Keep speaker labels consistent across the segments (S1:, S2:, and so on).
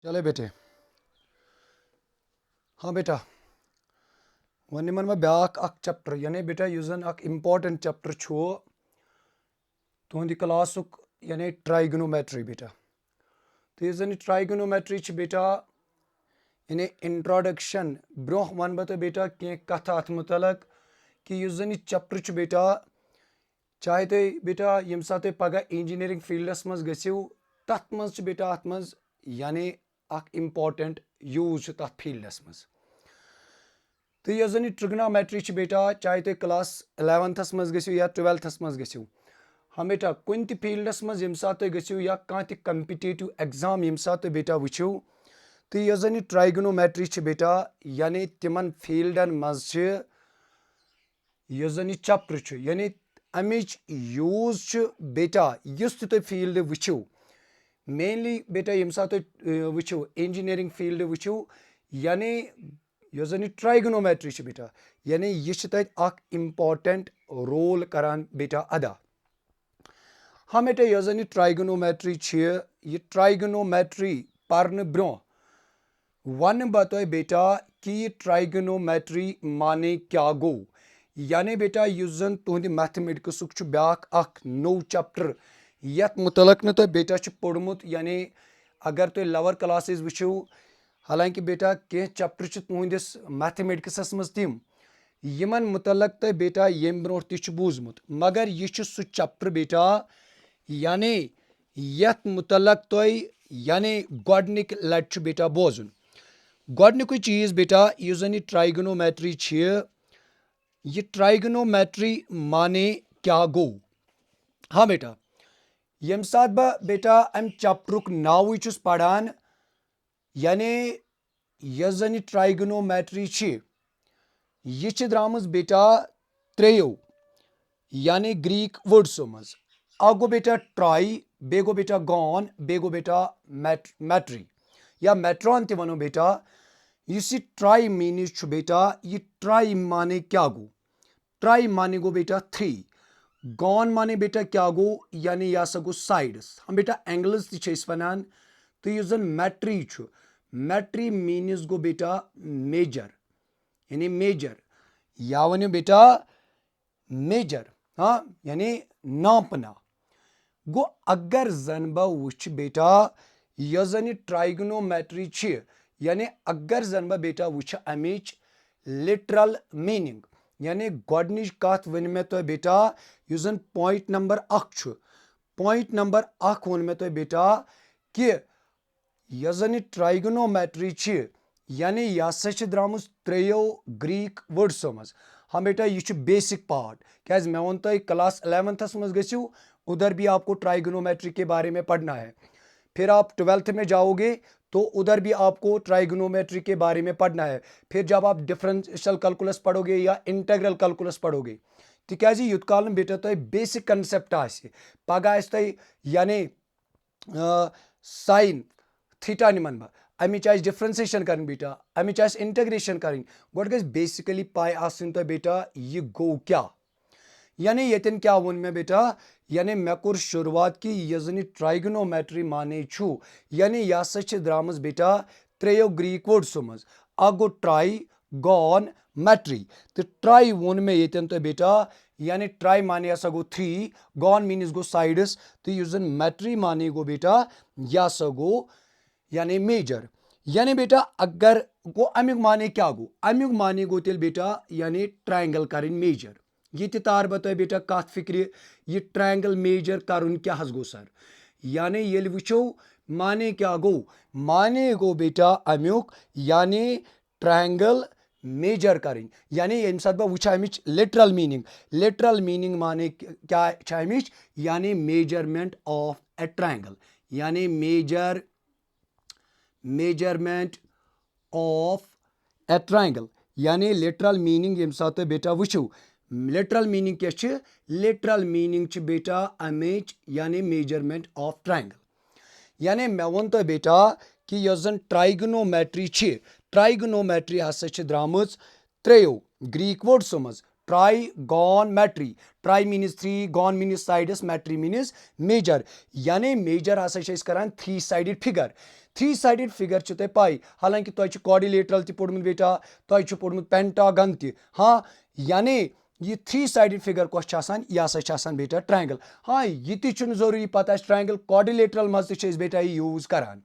S1: चले बेटे। हाँ बेटा, वन निमन मैं ब्याक अक चैप्टर यानी बेटा युस जन अक इम्पॉर्टेंट चैप्टर छो तुहंद क्लासुक यानी ट्राइगोनोमेट्री बेटा। तो युस जन ट्राइगोनोमेट्री छ बेटा यानी इंट्रोडक्शन ब्रोह वन बह तो बेटा कह कथ अत मुतलक कि युस जन चैप्टर छ बेटा चाहे तो बेटा यम साथ पगह इंजीनियरिंग फील्डस मज गसिव तथ मज छ बेटा अत मज यानी अक इम्पॉर्टेंट यूज छ तथ फील्डस मज। तो यह जन ट्रिग्नोमेट्री छ बेटा चाहे तो क्लास 11थस मज गसिव या 12थस मज गसिव हम बेटा कुन त फील्डस मज यम साथ गसिव या कह त कम्पिटिटिव एग्जाम यम साथ बेटा वुचिव तो यह जन ट्राइगोनोमेट्री छ बेटा यानी तिमन फील्डन मज छ यह जन चैप्टर छ यानी अमिच यूज छ बेटा युस तुम फील्ड वुचिव मेनली बेटा यम साथ वुचिव इंजीनियरिंग फील्ड वुचिव यानी यह जन ट्राइगोनोमेट्री छ बेटा यानी यह तक अक इम्पॉर्टेंट रोल करान बेटा अदा। हाँ बेटा यह जन ट्राइगोनोमेट्री छ यह ट्राइगोनोमेट्री परन ब्रो वन बह तो बेटा कि ट्राइगोनोमेट्री माने क्या गो यानी बेटा युस जन तुहद मैथमेटिक्सुक छ ब्याक अक नो चैप्टर यत मुतलक न तो बेटा छ पोड़मुत यानी अगर तो लोअर क्लासेस वुचिव हालांकि बेटा कह चैप्टर छ तुहंदिस मैथमेटिक्सस मज तिम यमन मुतलक तो बेटा यम ब्रो तह बूजमुत मगर यह सह चैप्टर बेटा यानी यत मुतलक तो यानी गोडनिक लट बेटा बोजुन गोडनिक चीज बेटा युस जन ट्राइगोनोमेट्री छ यह ट्राइगोनोमेट्री माने क्या गो। हाँ बेटा यम साथ बह बेटा अम चैप्टरुक नाव छुस पढ़ान यानी यह जन ट्राइगोनोमेट्री छ यह छ द्रामज बेटा त्रेयो यानी ग्रीक वर्ड्सो मज अ गो बेटा ट्राई बे गो बेटा गॉन बे गो बेटा मैट्री या मैट्रॉन ते वनो बेटा इस ट्राई मीनिंग छ बेटा यह ट्राई माने क्या गो ट्राई माने गो बेटा 3 गॉन माने बेटा क्या गो यानी यह सा गो साइड्स हम बेटा एंगल्स ती वनान तो यह जन मैट्री छ मैट्री मीनिंग गो बेटा मेजर यानी मेजर या वन बेटा मेजर हाँ यानी नापना गो अगर जन बह वुच बेटा यह जन ट्राइगोनोमेट्री छ यानी अगर जन बह बेटा वुच अमिच लिटरल मीनिंग यानी गोडनिच कथ वन मे तो बेटा युस जन पॉइंट नंबर 1 छ पॉइंट नंबर 1 वन मे तो बेटा कि यह जन ट्राइगोनोमेट्री छ यानी यह सा द्रामुस त्रेयो ग्रीक वर्ड्सो मज हाँ बेटा यह बेसिक पार्ट क्या मैं वन तो क्लास 11थस मज गसिव उधर भी आपको ट्राइगोनोमेट्री के बारे में पढ़ना है फिर आप 12th में जाओगे तो उधर भी आपको ट्राइगोनोमेट्री के बारे में पढ़ना है फिर जब आप डिफरेंशियल कैलकुलस पढ़ोगे या इंटीग्रल कैलकुलस पढ़ोगे तिकाज युत काल बेटा तो बेसिक कंसेप्ट आसे पगह तो यानी साइन थीटा निमन बह अमिच डिफरेंशिएशन कर बेटा अमिच इंटीग्रेशन कर गोड गई बेसिकली पाई आसन तो बेटा यह गो क्या यानी यतन क्या वोन मे बेटा यानी मे कोर शुरुआत की यह जन ट्राइगोनोमेट्री माने छु यानी यह सा द्रामज बेटा त्रेयो ग्रीक वर्ड्सो मज अ गो ट्राई गॉन मैट्री तो ट्राई वोन मे यतन तो बेटा यानी ट्राई माने सा गो 3 गॉन मीनिंग गो साइड्स तो युस जन मैट्री माने गो बेटा यह सा गो यानी मेजर यानी बेटा अगर गो अमुक माने क्या गो अमुक माने गो तेल बेटा यानी ट्रायंगल करें मेजर ये तार बता बेटा कत फिक्र यह ट्रायंगल मेजर करुन क्या गो सर यानी ये वुचो माने क्या गो बेटा अमुक यानी ट्रायंगल मेजर करें यानी यम साथ बह वुचा अमिच लिटरल मीनिंग माने क्या अमिच यानी मेजरमेंट ऑफ ए ट्रायंगल यानी मेजरमेंट ऑफ ए ट्रायंगल यानी लिटरल मीनिंग यम साथ बेटा वुचो लिटरल मीनिंग क्या लिटरल मीनिंग बेटा अमिच यानी मेजरमेंट ऑफ ट्रायंगल यानी मे वो तो बेटा कि यह जन ट्राइगोनोमेट्री ट्राइगोनोमेट्री हसा द्रामज त्रेयो ग्रीक वर्ड्सो मज tri gon metry tri means 3 gon means sides metry means measure यानी मेजर हसा करान 3 साइडेड फिगर 3 साइडेड फिगर छ तय पाई हालांकि तय छ क्वाड्रिलेटरल त पढ़मुत बेटा तय छ पढ़मुत पेंटागन त हाँ यानी ये 3 साइडेड फिगर कौस छ आसान यह हसा छ आसान बेटा ट्रायंगल हाँ ये ति छुन जरूरी पता ट्रायंगल क्वाड्रिलेटरल मज त बेटा ये यूज करान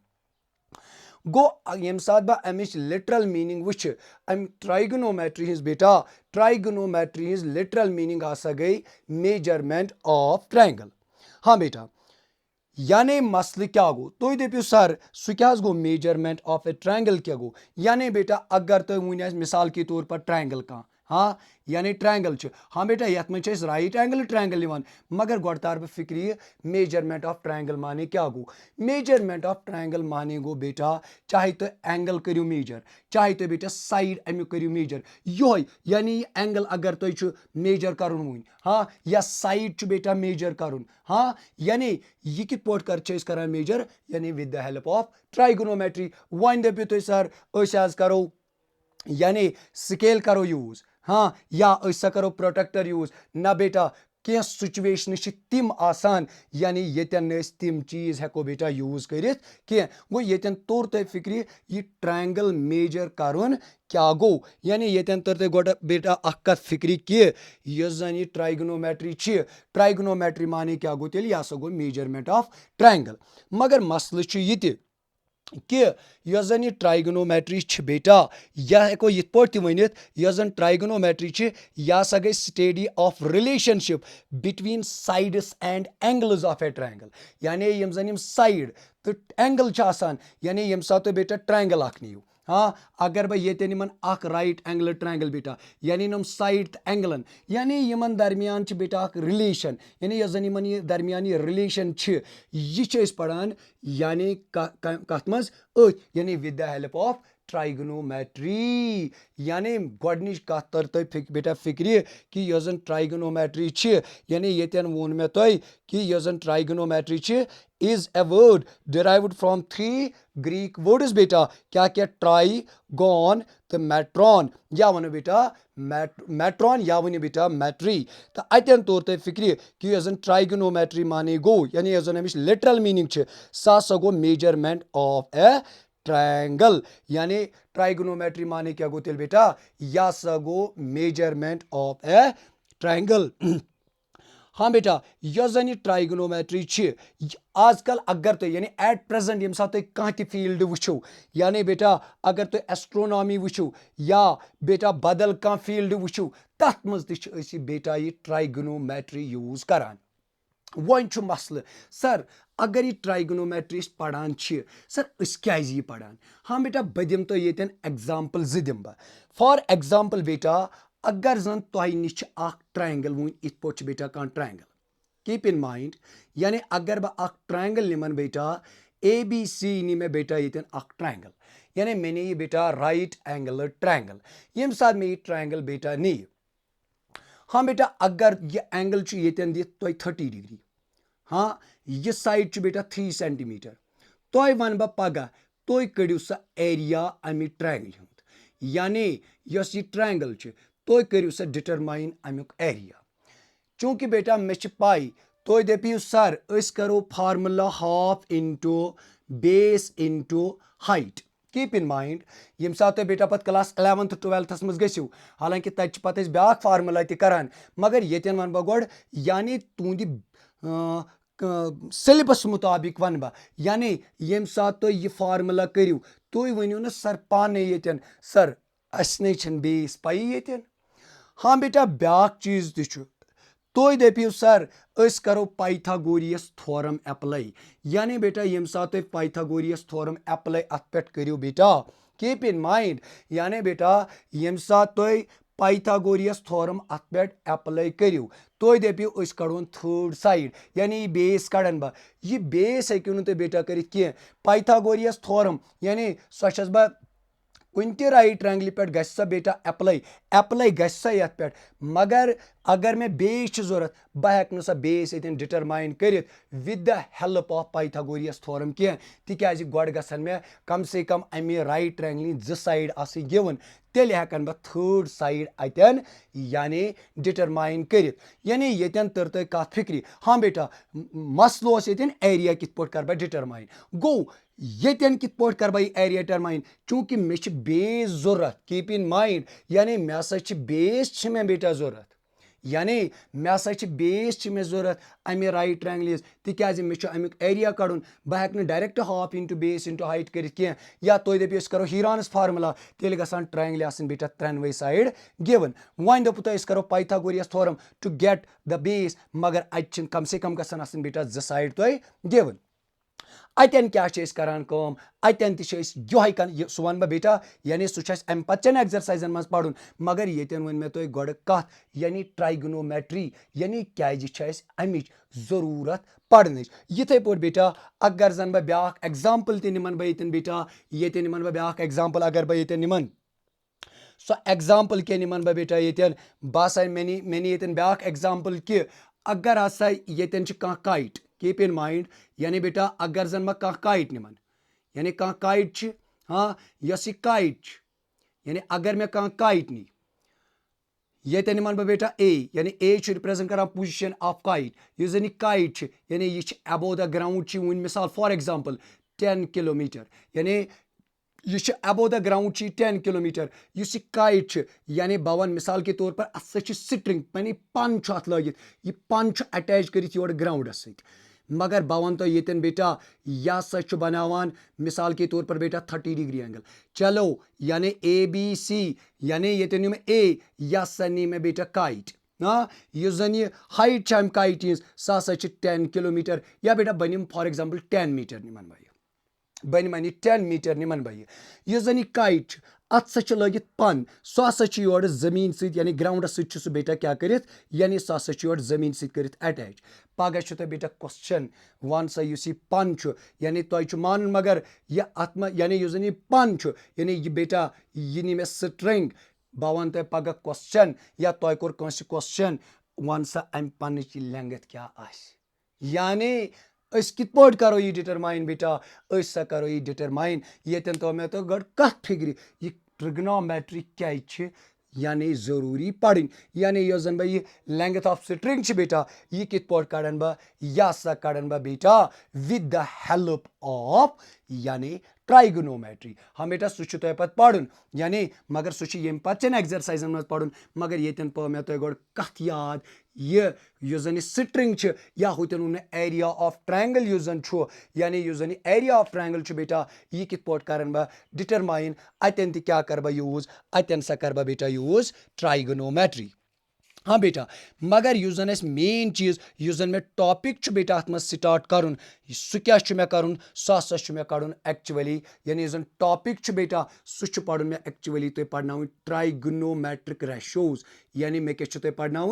S1: गो यम साथ बह अमिच लिटरल मीनिंग वुच अम ट्राइगोनोमेट्री हिज बेटा ट्राइगोनोमेट्री हिज लिटरल मीनिंग आसा गई मेजरमेंट ऑफ ट्रायंगल हाँ बेटा यानी मसल क्या गो तुम दपो सर सह क्या गो मेजरमेंट ऑफ ए ट्रायंगल क्या गो यानी बेटा अगर तुम वन मिसाल के तौर पर ट्रायंगल कह हाँ यानी ट्रायंगल हाँ बेटा ये मे राइट एंगल ट्रायंगल मगर गो तार बह फिक्र मेजरमेंट ऑफ ट्रायंगल माने क्या गो मेजरमेंट ऑफ ट्रायंगल माने गो बेटा चाहे तो एंगल करो मेजर चाहे तो बेटा साइड अमुक करो मेजर योय यानी एंगल अगर तुम मेजर कर वन हाँ या साइड बेटा मेजर कर हाँ यानी यह कित पोट कर मेजर यानी with the help of trigonometry one दपो तुम सर करो यानी स्केल करो यूज हाँ या करो प्रोटेक्टर यूज ना बेटा क्या सिचुएशन तिम आसान यानी यतन तिम चीज हेको बेटा यूज करित क्या गो यतन तोर तुम फिक्र यह ट्रायंगल मेजर करुन क्या गो यानी यतन तर तुम गोड बेटा अख फिक्र कि जन यह ट्राइगोनोमेट्री माने क्या गो तेल यह गो मेजरमेंट ऑफ ट्रायंगल मगर मसल ये कि यस जन यह ट्राइगोनोमेट्री बेटा यह हेको यिथ पॉट वनित यस जन ट्राइगोनोमेट्री यह हसा गई study of relationship between sides and angles of A triangle यानी यम जन यम साइड तो एंगल आसान यानी यम साथ बेटा ट्रायंगल अख नियो हाँ अगर बह ये राइट एंगल ट्रायंगल बेटा यानी नम साइड एंगलन यानी यमन दरमियान बेटा रिलेशन यानी यह जन यमन दरमियान रिलेशन यह पढ़ान यानी कत मज यानी with the help of trigonometry यानी गोडनिच कत तर तुम बेटा फिक्र कि यह जन ट्राइगोनोमेट्री यानी यतन वोन मे तुम कि यह जन trigonometry is a word derived from 3 Greek words बेटा क्या क्या ट्राइगोन तो मैट्रॉन या वन बेटा मैट्रॉन या वन बेटा मैट्री तो अतन तौर तुम फिक्र कि यह जन ट्राइगोनोमेट्री माने गो यानी यह जन अमिश लिटरल मीनिंग सह गो मेजरमेंट ऑफ ए ट्रायंगल यानी ट्राइगोनोमेट्री माने क्या गो तेल बेटा यह सह गो मेजरमेंट ऑफ ए ट्रायंगल हाँ बेटा यह जन ट्राइगोनोमेट्री आजकल अगर तुम यानी एट प्रेजेंट यम साथ कह फील्ड वुचो यानी बेटा अगर तुम एस्ट्रोनॉमी वुचो या बेटा बदल कह फील्ड वुचो तथ मज त बेटा यह ट्राइगोनोमेट्री यूज करान वन मसल सर अगर यह ट्राइगोनोमेट्री पढ़ान सर क्या यह पढ़ान हाँ बेटा बह दिम तो ये एग्जाम्पल दिम बह फॉर एग्जाम्पल बेटा अगर जन तुह नश ट्रायंगल वन इत पोट बेटा कह ट्रायंगल कीप इन माइंड यानी अगर बह ट्रायंगल निमन बेटा ABC नी में बेटा ये ट्रायंगल यानी मैंने ये बेटा राइट एंगल ट्रायंगल यम साथ में ये ट्रायंगल बेटा नी हाँ बेटा अगर ये एंगल ये दित तुह 30 डिग्री हाँ यह साइड बेटा 3 सेंटीमीटर तुह वन बह पगह तुह कड़ियो सा एरिया अमि ट्रायंगल यानी यह ट्रायंगल तुह करियो सा डिटरमाइन अमुक एरिया चूंकि बेटा मे पाई तुह दपियो सर करो formula half into base into height keep in mind यम साथ बेटा पत क्लास 11th 12th मज गो हालांकि तत पत ब्या फार्मूला तरान मगर ये वन बह गोड यानी तुंद सिलेबस मुताबिक वन बह यानी यम साथ तुम यह फार्मूला करियो तुम वनियो ना सर पाने ये सर अस न बेस पाई ये हाँ बेटा ब्या चीज तुम दपियो सर करो पाइथागोरियस थ्योरम अप्लाई यानी बेटा यम साथ तुम पाइथागोरियस थ्योरम अप्लाई अत पे करियो बेटा कीप इन माइंड यानी बेटा यम साथ तुम पाइथागोरियस थ्योरम अत पे अप्लाई करियो तुम दपियो कड़ोन थर्ड साइड यानी यह बेस कड़न बह यह बेस हेक्यू तुम बेटा कर पाइथागोरियस थ्योरम यानी सह बह कुन राइट एंगल पे ग बेटा अप्लाई ग पे मगर अगर मे बेस जरूरत बह हेक सा बेस ये डिटरमाइन कर with the help of Pythagoras theorem कह तिक गोड गसन मे कम से कम अमे राइट एंगल 2 साइड गिवन तेल हेकन बह थर्ड साइड अतन यानी डिटरमाइन कर यानी यतन तर तुम कत फिक्री हाँ बेटा मसल ये एरिया कित पोट कर बह डिटरमाइन गो येतन कित पोट कर बह एरिया डिटरमाइन चूंकि मे बेस जरूरत कीप इन माइंड यानी मे हसा बेस मे बेटा जरूरत यानी मे हसा बेस मे जरूरत अमे राइट ट्रायंगल तिकाज मे अमुक एरिया कड़न बह हेक direct half into base into height कर या तुम दपो करो हीरानस फार्मूला तेल गसान ट्रायंगल आसन बेटा त्रेनवे साइड गिवन वन दोपु तो करो Pythagoras theorem to get the base मगर अत कम से कम गसान आसन बेटा ज साइड तुम गिवन अतन क्या करान कम अतन सह वन बह बेटा यानी सह अम पचन एक्सरसाइजन मज पढ़ुन मगर ये वन मे तुम गोड़ कत यानी ट्राइगोनोमेट्री यानी क्या अमिच जरूरत पढ़न यिथे पे बेटा अगर जन बह ब्या एग्जाम्पल तिमन बह ये बेटा ये निमन बह ब्या एग्जाम्पल अगर बह ये निमन सो एग्जाम्पल क्या निमन बह बेटा ये बसा मे ये ब्या एग्जाम्पल कि अगर हसा ये काइट कीप इन माइंड यानी बेटा अगर जन कह काइट निमन यानी कह काइट हाँ यस काइट यानी अगर मे कह काइट नी ये निमन बह बेटा ए यानी ए रिप्रेजेंट कर पोजिशन ऑफ काइट यह जन काइट यानी यह अबो द ग्राउंड वन मिसाल फॉर एग्जाम्पल 10 किलोमीटर यानी यह अबो द ग्राउंड 10 किलोमीटर इस काइट यानी बह वन मिसाल के तौर पर अत स्ट्रिंग यानी पन अत लगित यह पन अटैच कर योर ग्राउंडस सत मगर बह वन तो ये बेटा यह सा बनावान मिसाल के तौर पर बेटा 30 डिग्री एंगल चलो यानी ABC यानी ये नी में ए यह सा नी में बेटा काइट हाँ यह जन यह हाइट अम काइट सह 10 किलोमीटर या बेटा बनिम फॉर एग्जाम्पल 10 मीटर निमन बह बन मन 10 मीटर निमन बह यह जन यह काइट अत सा लगित पन सह हसा योर जमीन सत यानी ग्राउंडस सह बेटा क्या कर यानी सह हसा योर जमीन सत अटैच पगह तुम बेटा क्वेश्चन वन सा इस पन यानी तुम मान मगर यह अत यानी यह जन यह पन यानी यह बेटा यह नी मे स्ट्रिंग बह वन तुम पगह क्वेश्चन या तुम कोर क्वेश्चन वन सा अम पन लेंथ क्या यानी कित पे करो यह डिटरमाइन बेटा सा करो यह डिटरमाइन ये तो मे तो गड कत फिक्र यह ट्रिग्नोमेट्री क्या यानी जरूरी पढ़न यानी यह जन बह यह लेंथ ऑफ स्ट्रिंग बेटा यह कित पे कड़न बह यह सा कड़न बह बेटा विद द हेल्प ऑफ यानी ट्राइगोनोमेट्री हम बेटा सह तुम पे पढ़न यानी मगर सह ये पचन एक्सरसाइजन मज पढ़न मगर ये पे मे तुम गोड़ कत याद यह जन स्ट्रिंग या हुतन वो एरिया ऑफ ट्रायंगल यह जन यानी यह जन एरिया ऑफ ट्रायंगल बेटा यह कित पे कर बह डिटरमाइन अतन क्या कर बह यूज अतन सा कर बह बेटा यूज ट्राइगोनोमेट्री हाँ बेटा मगर यह जन मेन चीज यह जन मे टॉपिक बेटा अत स्टार्ट कर सह क्या मे कर सह हसा मे कड़न एक्चुअली यानी यह जन टॉपिक बेटा सह पढ़न मे एक्चुअली तुम पढ़ना ट्राइगोनोमेट्रिक रेशोज यानी मे क्या तुम पढ़ना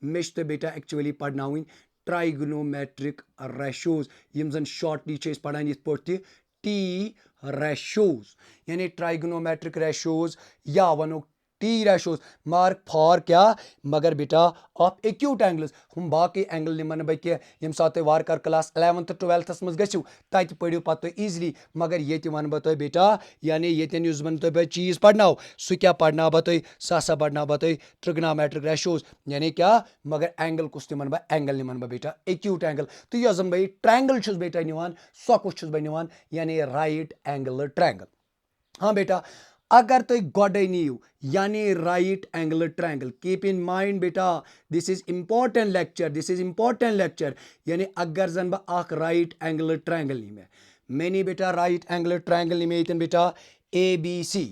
S1: मे तुम बेटा एक्चुअली पढ़ना ट्राइगोनोमेट्रिक रेशोज यम जन शॉर्टली पढ़ान ये पे टी रेशोज यानी ट्राइगोनोमेट्रिक रेशोज या वनो टी रेशोज मार्क फॉर क्या मगर बेटा ऑफ एक्यूट एंगल्स हम बाकी एंगल निमन बह कह यम सात वार कर क्लास 11th 12th मज गो तत पढ़ो पे ईजली मगर ये वन बह तुम बेटा यानी ये वन तुम चीज पढ़ना सह क्या पढ़ना बह तुम सह पढ़ना बह तुम ट्रिग्नोमेट्रिक रेशोज यानी क्या मगर एंगल कुछ निमन बह एंगल निमन बह बेटा एक्यूट एंगल तो यह जन बह ट्रायंगल बेटा निवान सह कुछ बह निवान यानी राइट एंगल ट्रायंगल हाँ बेटा अगर तुम गोडे नीव यानी right angle triangle keep in mind बेटा दिस इज इंपॉर्टेंट लेक्चर यानी अगर जन बह राइट एंगल ट्रायंगल नी मैंने बेटा राइट एंगल ट्रायंगल नी ये बेटा ABC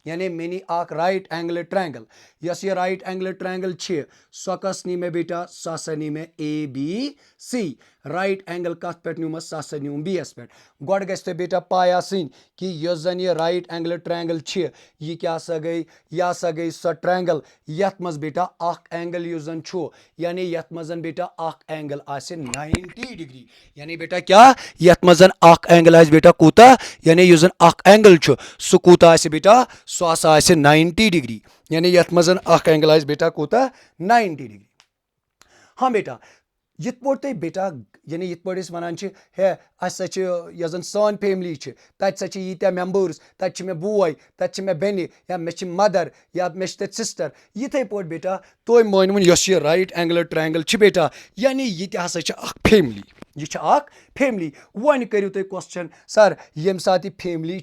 S1: यानी मैंने राइट एंगल ट्रायंगल यस ये राइट एंगल ट्रायंगल सह कस नी मे बेटा सह नी मे ABC राइट एंगल कत पे न्यूम सह न्यूम BS पे गोड़ गो बेटा पाय आसन कि यह जन यह राइट एंगल ट्रायंगल यह क्या सा गई सह ट्रायंगल यथ मज बेटा एंगल यह जन यानी यथ मज बेटा एंगल आसे 90 डिग्री यानी बेटा क्या यथ मज एंगल आसे बेटा कूता यानी यह जन एंगल सह कूता आसे बेटा सह हसा आसे 90 डिग्री यानी यथ मज एंगल आसे बेटा कूता 90 डिग्री हाँ बेटा यित पे तुम बेटा यानी यित पे वन हे असा यह जन सान फैमिली तत सा यीत्या मेंबर्स तत मे बोय तत मे बेन या मे मदर या मे तत सिस्टर यिथे पे बेटा तुम मानवन यह राइट एंगल ट्रायंगल बेटा यानी यह हसा फैमिली यह छ फेमली वन करियो तुम क्वेश्चन सर यम साथ फेमली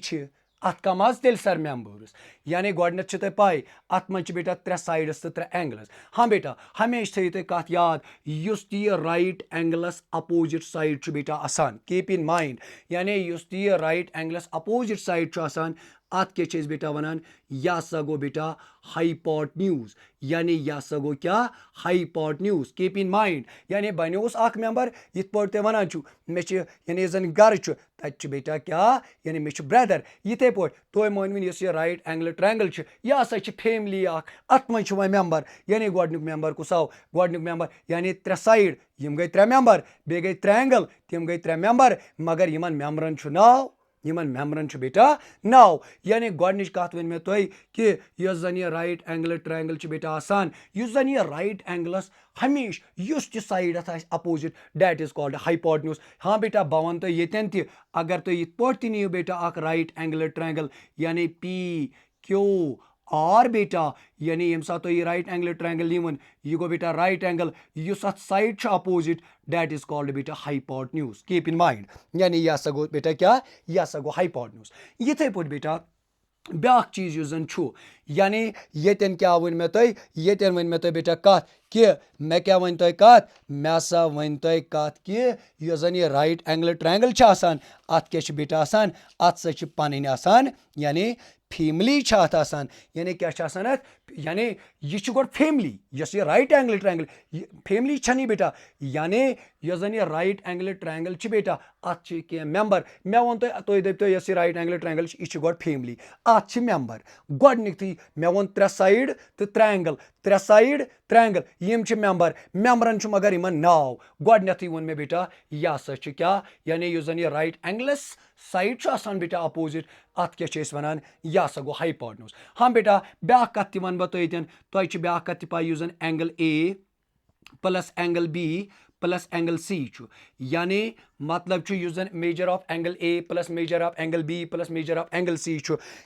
S1: अत कम तेल सर मेंबर्स यानी गोडनेथ तुम पाई अत मन बेटा 3 साइड्स तो 3 एंगल्स हाँ बेटा हमेशा थो तुम कत याद युस यह राइट एंगलस अपोजिट साइड बेटा आसान कीप इन माइंड यानी युस यह राइट एंगलस अपोजिट साइड आसान अत क्या बेटा वनान यह हसा गो बेटा हाइपोटेन्यूज यानी यह हसा गो क्या हाइपोटेन्यूज कीप इन माइंड यानी बनियोस अख मेंबर यिथ पॉट ते वनान छु मे यानी जन घर छु तत बेटा क्या यानी मे ब्रदर यिथे पॉट तो मोनविन यस ये राइट एंगल ट्रायंगल छु यह हसा छु फैमिली अख अत मन छु मेंबर यानी गोडनुक मेंबर कुस आव गोडनुक मेंबर यानी 3 साइड यम गई 3 मेंबर बे गई ट्रायंगल तम गई 3 मेंबर मगर यमन मेंबरन छु नाव यमन मेंबरन छु बेटा नाव यानी गोडनिच कत वन मे तोय कि यस जन ये राइट एंगल ट्रायंगल छु बेटा आसान युस जन ये राइट एंगलस हमेश युस ति side opposite that is called hypotenuse हाँ बेटा बह वन तो येतन ति अगर तो यिथ पॉट नियो बेटा अख राइट एंगल ट्रायंगल यानी पी क्यू आर बेटा यानी यम साथ यह राइट एंगल ट्रायंगल निवन यह गो बेटा राइट एंगल युस अत side opposite that is called बेटा हाइपोटेन्यूज कीप इन माइंड यानी यह हसा गो बेटा क्या यह हसा गो हाइपोटेन्यूज यिथे पॉट बेटा ब्याक चीज युस जन छु यानी येतन क्या वन मे तोय येतन वन मे तोय बेटा कत कि मे क्या वन तोय कत मे हसा वन तोय कत कि यह जन ये राइट एंगल ट्रायंगल छ आसान अत क्या बेटा आसान अत सा छ पनन आसान यानी फैमिली छात आसान यानी क्या आसान अत यानी यह गोड फैमिली यस ये राइट एंगल ट्रायंगल फैमिली छनी बेटा यानी यस जन ये राइट एंगल ट्रायंगल छ बेटा अत छ के मेंबर मे वन तो दपतो यस ये राइट एंगल ट्रायंगल यह गोड फैमिली अत छ मेंबर गोडनिकथि मे वन 3 साइड तो ट्रायंगल 3 साइड ट्रायंगल यम छ मेंबर मेंबरन छ मगर यमन नाव गोडनेथि वन मे बेटा यह हसा छ क्या यानी युस जन ये राइट एंगलस साइड छ आसान बेटा अपोजिट अत क्या वनान यह हसा गो हाइपोटेन्यूज हाँ बेटा ब्याक कत वन बह तुम ब्याक कत पाई युस जन angle A plus angle B plus angle C यानी मतलब युस जन measure of angle A plus measure of angle B plus measure of angle C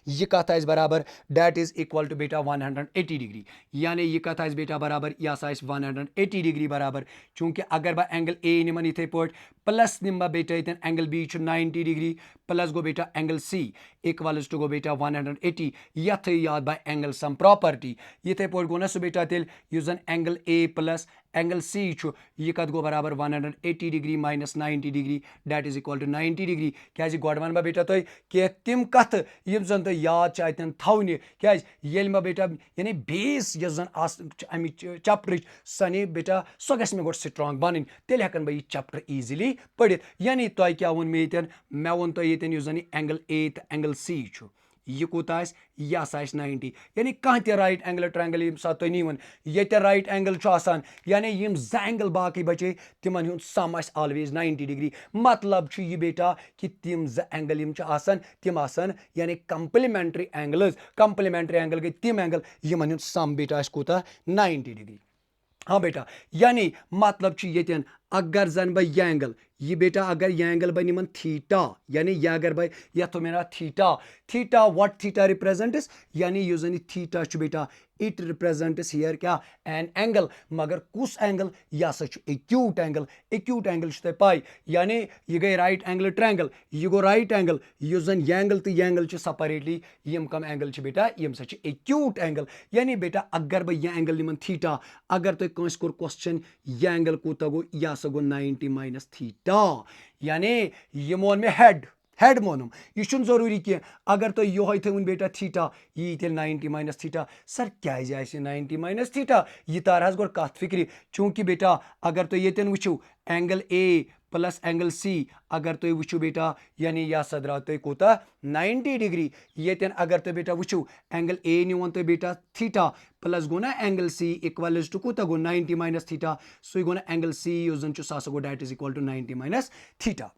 S1: यह कत बराबर दैट इज इक्वल टू बेटा 180 डिग्री यानी यह कत बेटा बराबर यह 180 डिग्री बराबर चूंकि अगर बह एंगल ए निमन इथे पॉट प्लस निम बेटा ये एंगल बी 90 डिग्री प्लस गो बेटा एंगल सी इक्वल्स टू गो बेटा 180 यह थी याद बह एंगल सम प्रॉपर्टी ये पॉट गो ना सह बेटा तेल युस जन angle A plus angle C यह कत गो बराबर 180 degree minus 90 degree that is equal to 90 degree क्या गोड वन बेटा तुम कि तम कत यम जन तुम याद अतन थवने क्या ये बेटा यानी बेस यस जन अमि चैप्टर सने बेटा सो गस मे गोड स्ट्रांग बन तेल हेकन बह यह चैप्टर ईजिली पढ़ित यानी तुम क्या वोन मे वोन तुम ये युस जन एंगल ए तो एंगल सी यह कूत यह 90 यानी कह तह राइट एंगल ट्रायंगल यम साथ तुम नीवन ये राइट एंगल आसान यानी यम ज एंगल बाकी बचे तिमन हुंद सम ऑलवेज 90 डिग्री मतलब यह बेटा कि तिम ज एंगल यम आसान तिम आसान यानी कंप्लीमेंट्री एंगल गई तिम एंगल यमन हुंद सम बेटा कूत 90 डिग्री हाँ बेटा यानी मतलब ये अगर जन बह यह एंगल यह बेटा अगर यह एंगल बन निमन थीटा यानी यह अगर बह यह तो मेरा थीटा व्हाट थीटा रिप्रेजेंट्स यानी युस जन थीटा बेटा इट रिप्रेजेंट्स हियर क्या एन एंगल मगर कुस एंगल यह हसा एक्यूट एंगल तुम पाई यानी यह गई राइट एंगल ट्रायंगल यह गो राइट एंगल युस जन यह एंगल तो यह एंगल सेपरेटली यम कम एंगल बेटा यम सा एक्यूट एंगल यानी बेटा अगर बह यह एंगल निमन थीटा अगर तुम कंस कोर क्वेश्चन यह एंगल कूत गो यह हसा गो 90 माइनस थीटा यानी यह मोन मे हेड मोनम यह जरूरी कि अगर तो यो थोन बेटा थीटा यह तेल 90 माइनस थीटा सर क्या 90 माइनस थीटा यह तार गोड कत फिक्री चूंकि बेटा अगर तो ये वो angle A plus angle C अगर तुम वो बेटा यानी यह हसा द्राव तुम कूत 90 डिग्री ये अगर तुम बेटा वो एंगल ए निवन तुम बेटा थीटा प्लस गो ना एंगल सी इक्वल्स टू कूत गो 90 माइनस थीटा सो गो ना एंगल सी युस जन सह गो that is equal to 90 minus theta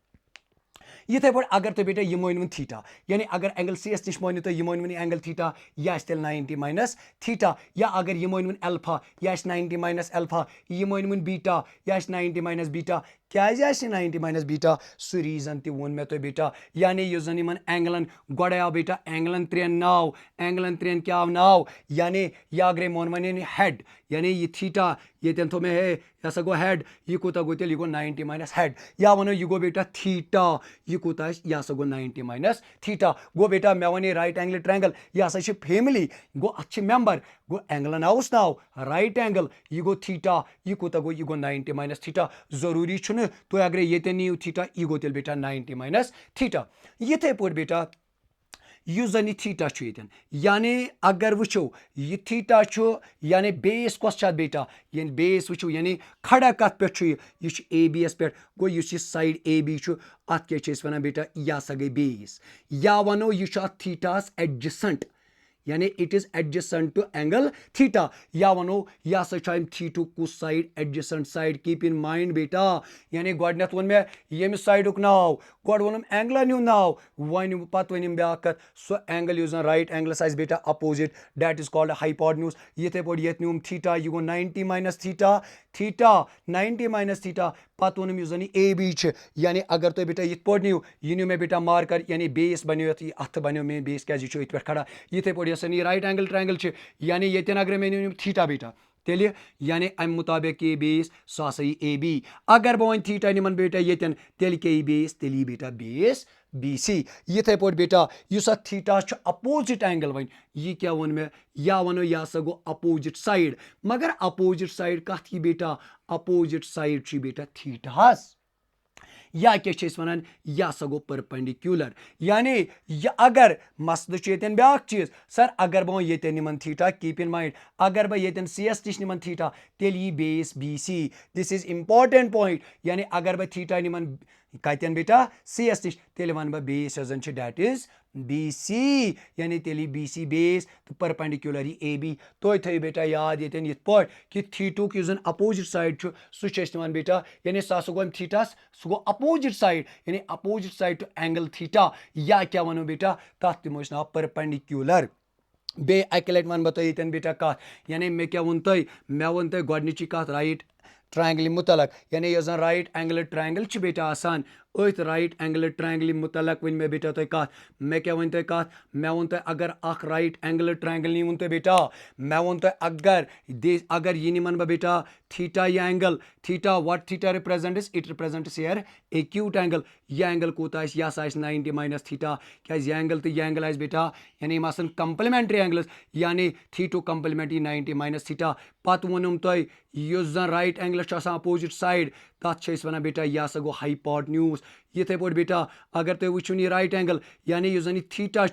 S1: ये पे अगर तुम बेटा यह मोन थीटा यानी अगर एंगल सी एस नश मोन तो यह मोन एंगल थीटा यह तेल 90 माइनस थीटा या अगर यह मोन अल्फा यह 90 माइनस अल्फा यह मोन बीटा यह 90 माइनस बीटा कैसे आसे 90 माइनस बीटा सु रीजन ति वोन मे तो बेटा यानी युस जन यमन एंगलन गोड़े आव बेटा एंगलन त्रेन नाव एंगलन त्रेन क्या आव नाव यानी या अग्रे मोन वन हेड यानी ये थीटा ये थो मे हे यह गो हेड यह कूत गो तेल यह गो 90 माइनस हेड या वनो यह गो बेटा थीटा यह कूत यह गो 90 माइनस थीटा गो बेटा मे वन राइट एंगल ट्रायंगल यह फैमिली गो अत मेंबर गो एंगलन आउस नाव राइट एंगल यह गो थीटा यह कूत गो यह गो 90 माइनस थीटा जरूरी तुम अगर ये नीव थीटा यह गो तेल बेटा 90 माइनस थीटा ये पे बेटा युस जन थीटा यानी अगर वो यह थीटा यानी बेस कस बेटा यानी बेस वो यानी खड़ा कत पे यह ए बी एस पे गो यह साइड ए बी अत क्या वन बेटा यह सा गई बेस या वनो यह थीटास एडजेसेंट यानी it is adjacent to angle theta या वनो यह सा थीटू कुस side adjacent side keep in mind बेटा यानी गोडनेथ वन मे यम साइडुक नाव गोड वोनम एंगलन हूं नाव वन पत वनिम ब्याक कत सो एंगल युस राइट एंगल आइस बेटा opposite that is called hypotenuse यथे पे ये नुम थीटा यह गो 90 minus theta theta 90 minus theta पत वोनम युस जन ए बी यानी अगर तुम बेटा ये पे नीव यह नीव मे बेटा मार्कर यानी बेस बनो अथ बनो मे बेस क्या ये खड़ा यथे पे ये राइट एंगल ट्रायंगल यानी ये अगर मे नीव थीटा बेटा तेल यानी अम मुताबिक ये बेस सह ए बी अगर बह वन थीटा निमन बेटा ये तेल क्या बेस तेल बेटा बेस बी सी ये पे बेटा use theta opposite angle one यह क्या वो मे या वनो यह सा गो अपोजिट साइड मगर अपोजिट साइड कत यह बेटा अपोजिट साइड बेटा थीटास या क्या वन यह सा गो परपेंडिकुलर यानी अगर मसल ये ब्याक चीज सर अगर बह ये निमन थीटा कीप इन माइंड अगर बह ये सी एस टिश निमन थीटा तेल यह base B C this is important point यानी अगर बह थीटा निमन कतन बेटा सी एस टिश तेल वन बह बेस जन डेट इज बी सी यानी तेल बी सी बेस तो परपेंडिकुलर ए बी तो थो बेटा याद ये पे कि थीटुक जन अपोजिट साइड सह बेटा यानी सह गो थीटास सह गो अपोजिट साइड यानी opposite side to angle theta या क्या वनो बेटा तथ तमो नाव परपेंडिकुलर बे अक लट वन बह ये बेटा कत यानी मे क्या वो तुम गोडनिची कत राइट ट्रायंगल मुतलक यानी यह राइट एंगल ट्रायंगल बेटा आसान अथ राइट एंगल ट्रायंगल मुतलक वन मे बेटा तुम कत मे क्या वन तुम कत मे वो तुम अगर अख राइट एंगल ट्रायंगल नी तुम बेटा मे वो तुम अगर यह निमन बह बेटा थीटा यह angle theta what theta represents it represents here acute angle यह एंगल कूत यह 90 माइनस थीटा क्या यह एंगल तो यह एंगल आस बेटा यानी यम आसन कंप्लीमेंट्री एंगल्स यानी थीटू कंप्लीमेंट 90 माइनस थीटा पत वोनुम तुम युस जन राइट एंगल अपोजिट साइड तथ वन बेटा यह सा गो हाइपोटेन्यूज ये पे बेटा अगर तुम वो यह राइट एंगल यानी युस जन थीटा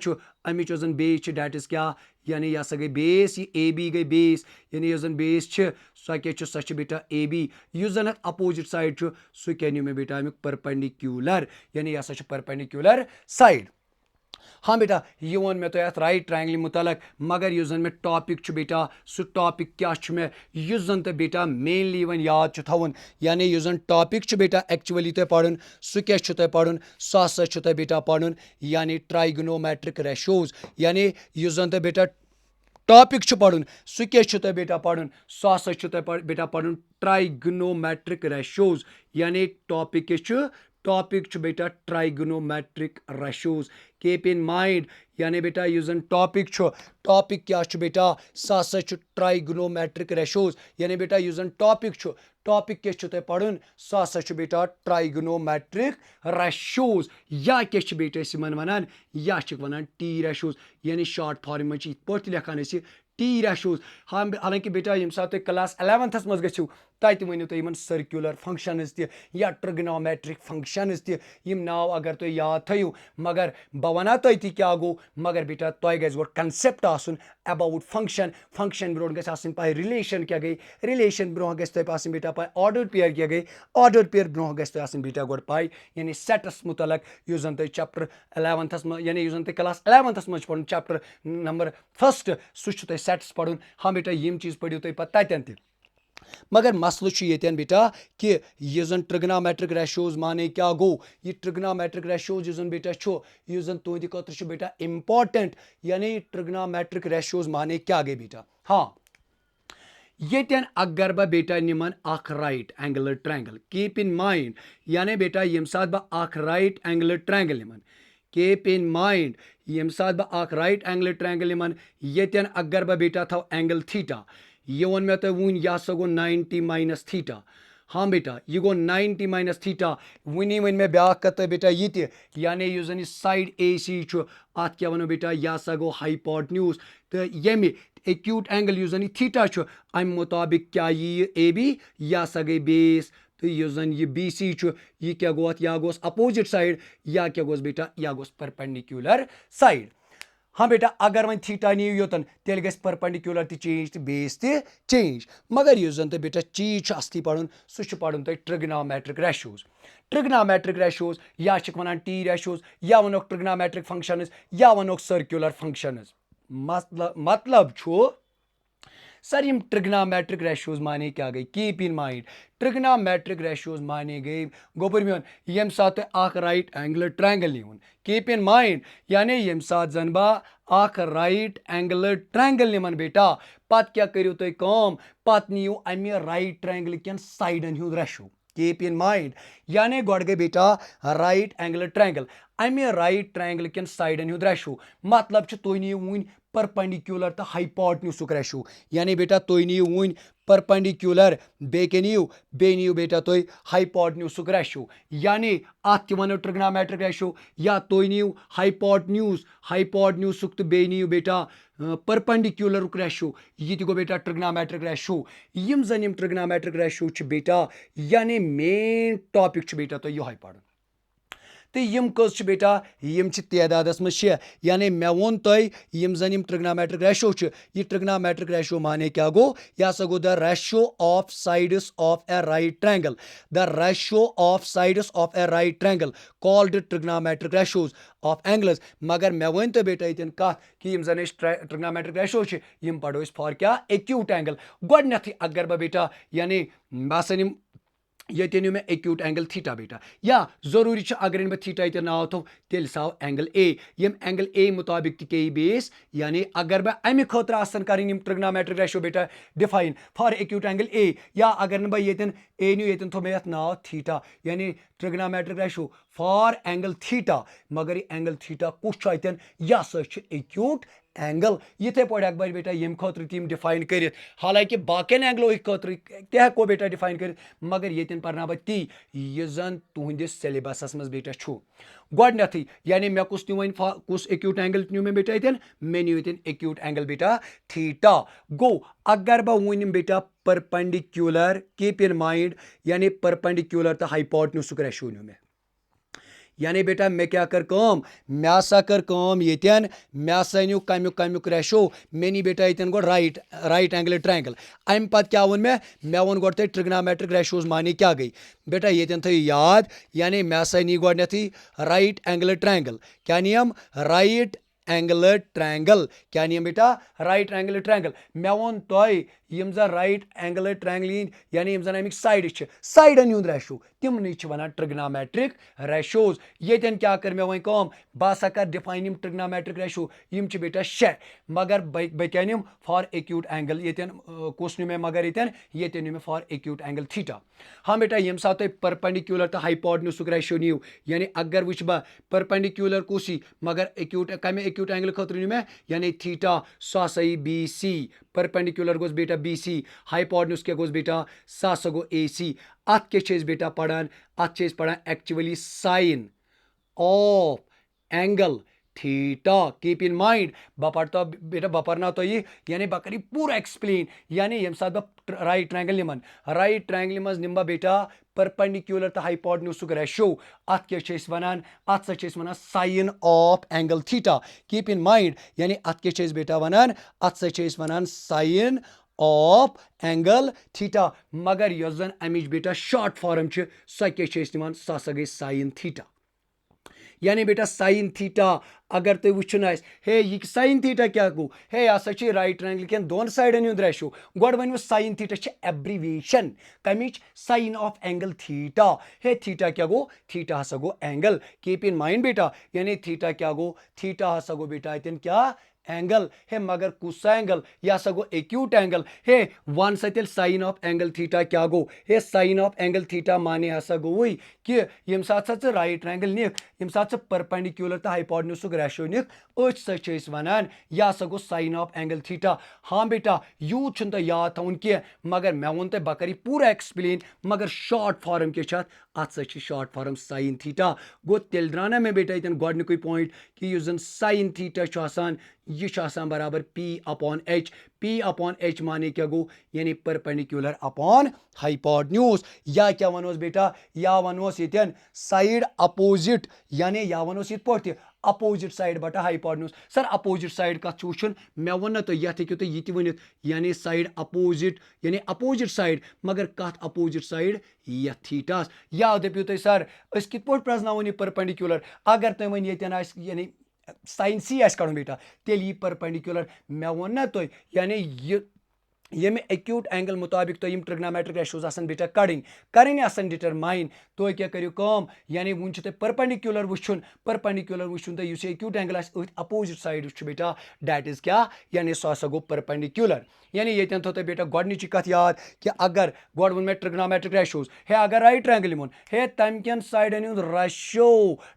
S1: अमिच जन बेस डेट इज क्या यानी यह सा गई बेस ये ए बी गई बेस यानी युस जन बेस सह क्या सह बेटा ए बी युस जन अपोजिट साइड सह क्या नी मे बेटा अमुक परपेंडिकुलर यानी यह सा परपेंडिकुलर साइड हाँ बेटा यह वो मे तो राइट ट्रायंगल मुतलक मगर युस जन मे टॉपिक बेटा सह टॉपिक क्या मे युस जन तो बेटा मेनली वन याद थवन यानी युस जन टॉपिक बेटा एक्चुअली तुम पढ़न सह क्या तुम पढ़न सह हसा तुम बेटा पढ़न यानी ट्राइगोनोमेट्रिक रेशोज यानी युस जन तो बेटा टॉपिक पढ़न सह क्या तुम बेटा पढ़न सह हसा तुम बेटा पढ़न ट्राइगोनोमेट्रिक रेशोज यानी टॉपिक बेटा trigonometric ratios keep in mind यानी बेटा युस जन टॉपिक क्या बेटा सह हसा ट्राइगोनोमेट्रिक रेशोज यानी बेटा युस जन टॉपिक क्या तुम पढ़न सह हसा बेटा ट्राइगोनोमेट्रिक रेशोज या क्या बेटा वन या वन टी रेशोज यानी शॉर्ट फॉर्म में पे लिखान टी रेशोज हाँ हालांकि बेटा यम सात क्लास 11th मज गो तत वनु तुम सर्कुलर फंक्शनस या ट्रिग्नोमेट्रिक फंक्शनस यम नाव अगर तुम याद थो मगर बह वना तुम क्या गो मगर बेटा तुम गो कंसेप्ट आसन अबाउट फंक्शन ब्रो गई पाई रिलेशन क्या गई रिलेशन ब्रो गई बेटा पाई ऑर्डर पेयर क्या गई ऑर्डर पेयर ब्रो गई बेटा गो पाई यानी सेटस मुतलक युस जन तुम चैप्टर 11th यानी युस जन तुम क्लास 11th मज पढ़ चैप्टर नंबर 1 सह सेट्स पढ़न हाँ बेटा यम चीज पढ़ो तुम पे तन मगर मसल ये बेटा कि यह जन ट्रिग्नोमेट्रिक रेशोज माने क्या गो यह ट्रिग्नोमेट्रिक रेशोज जन बेटा यह जन तुंद खुद बेटा इंपॉर्टेंट यानी ट्रिग्नोमेट्रिक रेशोज माने क्या गए बेटा हाँ येतन अगर बह बेटा निमन अख right angular triangle keep in mind यानी बेटा यम साथ बह अख राइट एंगुलर ट्रायंगल निमन कीप इन माइंड यम साथ बह अख राइट एंगुलर ट्रायंगल निमन येतन अगर बह बेटा थव एंगल थीटा यह वन मे तो वन यह सो गो 90 माइनस थीटा हाँ बेटा यह गो 90 माइनस थीटा वनी वन मे ब्या कत बेटा ये यानी युस जन साइड ए सी अत क्या वनो बेटा यह सा गो हाइपोटेन्यूज तो यमि एक्यूट एंगल युस जन थीटा अम मुताबिक क्या यह ए बी यह सा गई बेस तो युस जन यह बी सी यह क्या गो यह गोस अपोजिट साइड या क्या गोस बेटा यह गोस परपेंडिकुलर साइड हाँ बेटा अगर वन थीटा नीव योतन तेल गस परपेंडिकुलर ति चेंज तो बेस ति चेंज मगर युस जन तो बेटा चीज असली पढ़ुन सह पढ़ुन तो ट्रिग्नोमेट्रिक रेशोज या वन टी रेशोज या वनोक ट्रिग्नोमेट्रिक फंक्शंस या वनोक सर्कुलर फंक्शंस मतलब सर यम ट्रिग्नोमेट्रिक रेशोज माने क्या गई keep in mind trigonometric ratios माने गई गोबर मियोन यम साथ अख राइट एंगुलर ट्रायंगल निवन कीप इन माइंड यानी यम साथ जन बा अख राइट एंगुलर ट्रायंगल निमन बेटा पत क्या करियो तुम कम पत नियो अमे राइट ट्रायंगल कन साइडन हुंद रेशो कीप इन माइंड यानी गोड गई बेटा राइट एंगुलर ट्रायंगल अमे राइट ट्रायंगल कन साइडन हुंद रेशो मतलब तुम नियो वन परपेंडिकुलर तो हाइपोटेन्यूसुक रेशो यानी बेटा तुम नियो वन परपेंडिकुलर बे नियो बेटा तुम हाइपोटेन्यूसुक रेशो यानी अत वनो ट्रिग्नोमेट्रिक रेशो या तुम नियो हाइपोटेन्यूसुक तो बे नियो बेटा परपेंडिकुलर रेशो यह गो बेटा ट्रिग्नोमेट्रिक रेशो यम जन यम ट्रिग्नोमेट्रिक रेशो बेटा यानी मेन टॉपिक बेटा तो यह पढ़ तो यम कस बेटा यम तदादस में यानी मे वोन तुम यम जन यम ट्रिग्नोमेट्रिक रेशो यह ट्रिग्नोमेट्रिक रेशो माने क्या गो यह हसा go the ratio of sides of A right triangle the ratio of sides of A right triangle called trigonometric ratios of angles मगर मे वन तो बेटा ये कत कि यम जन ट्रिग्नोमेट्रिक रेशो यम पढ़ो फॉर क्या एक्यूट एंगल गोडनेथ अगर बह बेटा यानी बस ये नो मे एक्यूट एंगल थीटा बेटा या जरूरी अगर बह थीटा ये नाव थो तेल साव एंगल ए यम एंगल ए मुताबिक ति बेस यानी अगर बह अमे खतर आसन करें ट्रिग्नोमेट्रिक रेशो बेटा define for acute angle A या अगर बह ये ए न्यू ये थो मे नाव थीटा यानी trigonometric ratio for angle theta मगर एंगल थीटा कुछ यह सा एक्यूट एंगल ये पे अकबर बेटा यम खतर तम डिफाइन कर हालांकि बाकियन एंगलो खतर तको बेटा डिफाइन कर मगर ये पढ़ना बह ती यह जन तुहंदिस सिलेबस मज बेटा गोडनेथ यानी मे कुछ वन कुछ एक्यूट एंगल न्यू मे बेटा ये मे न्यू ये एक्यूट एंगल बेटा थीटा गो अगर बह वन बेटा परपेंडिकुलर कीप इन माइंड यानी परपेंडिकुलर तो हाइपोटेन्यूसुक रेशो न्यू मे यानी बेटा मे क्या कर कम मे हसा कर कम येतन मे हसा न्यू कमुक रेशो मे नी बेटा ये गो राइट एंगल ट्रायंगल अम पत क्या वन मे वन गो ट्रिग्नोमेट्रिक रेशोज माने क्या गई बेटा ये थो याद यानी मे हसा नी गोडनेथी राइट एंगल ट्रायंगल क्या नियम राइट एंगुलर ट्रायंगल क्या नियम बेटा राइट एंगुलर ट्रायंगल मे वोन तुम यम जन राइट एंगुलर ट्रायंगल यानी यम जन अमिक साइडन हुंद रेशो तिमन वन ट्रिग्नोमेट्रिक रेशोज ये क्या कर मे वन कम बह हसा कर डिफाइन ट्रिग्नोमेट्रिक रेशो यम बेटा 6 मगर बह क्या निम फॉर एक्यूट एंगल ये कुछ न्यू मे मगर ये new may for acute angle theta हाँ बेटा यम साथ तुम परपेंडिकुलर तो हाइपोटेन्यूसुक रेशो नीव यानी अगर वुच बह परपेंडिकुलर कुछ मगर एक्यूट कमे एक्यूट एंगल खतर न्यू मे यानी थीटा सह हसा बी सी परपेंडिकुलर गोस बेटा बी सी हाइपोटेन्यूस क्या गोस बेटा सह हसा गो ए सी अत क्या बेटा पढ़ान अत पढ़ान actually sine of angle theta keep in mind बह पढ़ता बेटा बह पढ़ना तो ये यानी बह करी पूरा एक्सप्लेन यानी यम साथ बह राइट ट्रायंगल निमन राइट ट्रायंगल मज निम बेटा परपेंडिकुलर तो हाइपोटेन्यूसुक रेशो अत क्या वनान अत सा वनान sine of angle theta keep in mind यानी अत क्या बेटा वनान अत सा वनान साइन ऑफ एंगल थीटा मगर यह जन अमिच बेटा शॉर्ट फॉर्म सह क्या सह हसा गई साइन थीटा यानी बेटा साइन थीटा अगर तुम वुचन हे यह साइन थीटा क्या गो हे यह हसा राइट ट्रायंगल केन दोन साइडन हुंद रेशो गोड वनो साइन थीटा एब्रिविएशन कमिच साइन ऑफ एंगल थीटा हे थीटा क्या गो थीटा हसा गो एंगल कीप इन माइंड बेटा यानी थीटा क्या गो थीटा हसा गो बेटा अतन क्या एंगल हे मगर कुस एंगल यह हसा गो एक्यूट एंगल हे वन सा साइन ऑफ एंगल थीटा क्या गो हे साइन ऑफ एंगल थीटा माने हसा गो वही कि यम साथ राइट ट्रायंगल निक यम साथ परपेंडिकुलर तो हाइपोटेन्यूज रेशो निक अच सच वनान यह हसा गो साइन ऑफ एंगल थीटा हाँ बेटा यूत तो याद थवन कह मगर मे वो तुम बह पूरा एक्सप्लेन मगर शॉर्ट फॉर्म क्या अत शॉर्ट फॉर्म साइन थीटा गो तेल द्रा ना मे बेटा ये गोडनिक पॉइंट कि यह साइन थीटा यह बराबर P अपॉन H माने क्या गो यानी परपेंडिकुलर अपॉन हाइपोटेन्यूज या क्या वनोस बेटा या वनोस ये साइड अपोजिट यानी या वनोस ये पे अपोजिट साइड बटा हाइपोटेन्यूज सर अपोजिट साइड कत वुचन मे वो तो ये हेकू तुम यह वनित यानी साइड अपोजिट यानी अपोजिट साइड मगर कत अपोजिट साइड ये थीटास या दपू तुम सर अस कित पे प्रजनावन यह परपेंडिकुलर अगर तुम वन ये यानी साइन सी कड़न बेटा तेल यह परपेंडिकुलर मे वो ना तुम यानी ये एक्यूट एंगल मुताबिक तो ट्रिग्नोमेट्रिक रेशोज बेटा करें डिटरमाइन तो क्या करो कम यानी वो परपेंडिकुलर वुचन तो एक्यूट एंगल अपोजिट साइड बेटा दैट इज क्या यानी सह गो परपेंडिकुलर यानी ये थो तुम बेटा गोडनिच कथ याद कि अगर गोड वो मे ट्रिग्नोमेट्रिक रेशोज हे अगर राइट ट्रायंगल निमन हे तम कन साइडन हुंद ratio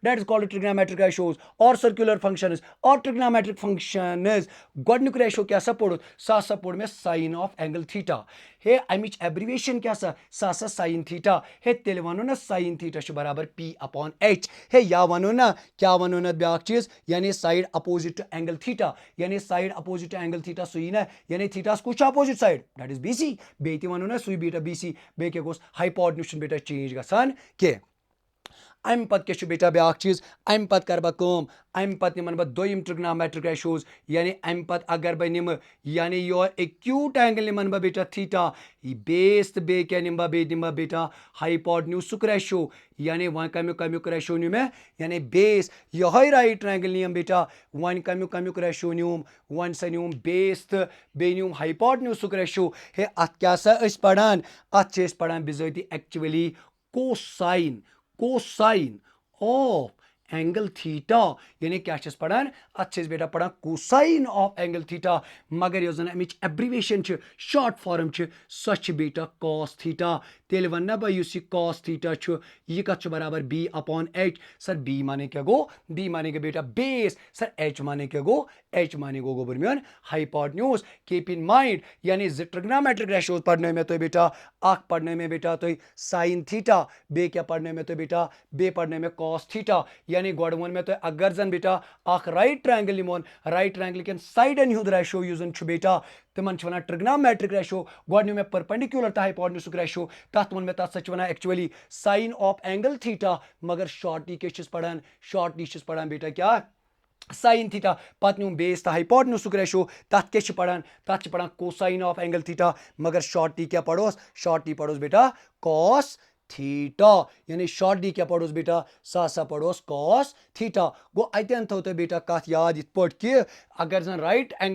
S1: that is called trigonometric ratios और सर्कुलर फंक्शंस और ट्रिग्नोमेट्रिक फंक्शंस गोडनिक रेशो क्या पोड़ सह पोड़ मे साइन ऑफ एंगल थीटा हे अमिच एब्रिविएशन क्या सा साइन थीटा हे तेल वनो ना साइन थीटा बराबर P अपॉन H हे या वनो ना क्या वनो ना ब्याक चीज यानी side opposite to angle theta यानी side opposite to angle theta सुई ना यानी थीटा कुछ opposite side that is BC बे वनो ना सुई बेटा BC बे क्या गोस हाइपोटेन्यूज बेटा चेंज गसान के अम पत क्या बेटा ब्याक चीज अम पत कर बह अम पत निमन बह दोयम ट्रिग्नोमेट्रिक रेशोज यानी अम पत अगर बह निम यानी योर एक्यूट एंगल निमन बह बेटा थीटा बेस तो बे क्या निम बह बेटा हाइपोटेन्यूज रेशो यानी वन कम्युक रेशो न्यू मे यानी बेस यह राइट ट्रायंगल नियम बेटा वन कम्युक रेशो न्यूम वन सा न्यूम बेस तो बे न्यूम हाइपोटेन्यूज रेशो हे अत क्या पढ़ान अत पढ़ान बिजाती actually cosine of angle theta यानी क्या पढ़ान अत बेटा पढ़ान कोसाइन ऑफ एंगल थीटा मगर यह अमिच एब्रिविएशन शॉर्ट फॉर्म सह बेटा कॉस थीटा तेल वन बह यह कॉस थीटा यह कत बराबर B upon H sir B माने क्या गो B माने क्या बेटा बेस सर H माने क्या गो H माने गो बर्मियन हाइपोटेन्यूज कीप इन माइंड यानी ट्रिग्नोमेट्रिक रेशोज पढ़ने में तो बेटा पढ़ने में बेटा तो साइन थीटा बे क्या पढ़ने में तो बेटा बे पढ़ने में कॉस थीटा यानी गोड वन में तो अगर जन बेटा राइट ट्रायंगल निमोन राइट ट्रायंगल के साइडन हुंद रेशो यूजन बेटा तिमन वन ट्रिग्नोमेट्रिक रेशो गोड में परपेंडिकुलर तो हाइपोटेन्यूज रेशो तथ वन में तथ वन actually sine of angle theta मगर शॉर्ट टी के पढ़ान बेटा क्या साइन थीटा पत न्यूम बेस तो हाइपोटेन्यूज रेशो तथ क्या पढ़ान कोसाइन ऑफ एंगल थीटा मगर शॉर्ट टी क्या पढ़ोस बेटा कॉस थीटा यानी शॉर्ट डी क्या पढ़ोस बेटा सा पढ़ोस कॉस थीटा गो अतन थो तो बेटा कथ याद इत कि अगर जन राइट एंगल